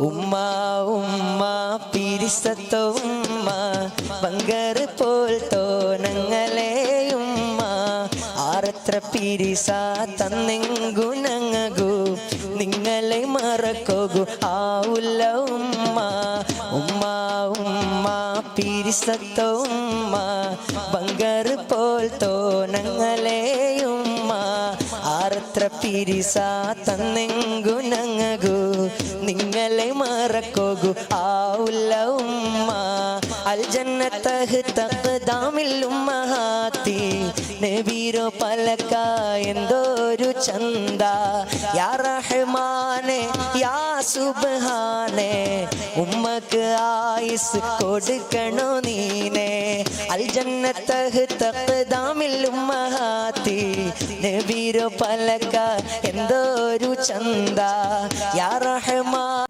ഉമ്മ ഉമ്മ പിരിസത്ത ഉമ്മ ബങ്കർ പോൽ തോനങ്ങളെ ഉമ്മ ആറത്ര പിരിസ തന്നെങ്കുനങ്ങു നിങ്ങളെ മറക്കോകു ആവുല്ല ഉമ്മ ഉമ്മ ഉമ്മ പിരിസത്ത ഉമ്മ ബങ്കർ പോൽ തോനങ്ങളെ ഉമ്മ ആറത്ര പിരിസ തന്നെങ്കുനങ്ങു നിങ്ങളെ മറക്കോകു ആവുല്ല ഉമ്മ അൽ ജന്നത്തഹ് തഖ്ദാമിൽ ഉമ്മഹാത്തി നബീരോ പലക എന്തോരു ചന്ത യാ റഹ്മാനെ യാ സുബ്ഹാനെ ഉമ്മക്ക് ആയുസ് കൊടുക്കണോ നീനെ അൽ ജന്നത്തഹ് തഖ്ദാമിൽ ഉമ്മഹാത്തി നബീരോ പലക എന്തോരു ചന്ത യാ റഹ്മാൻ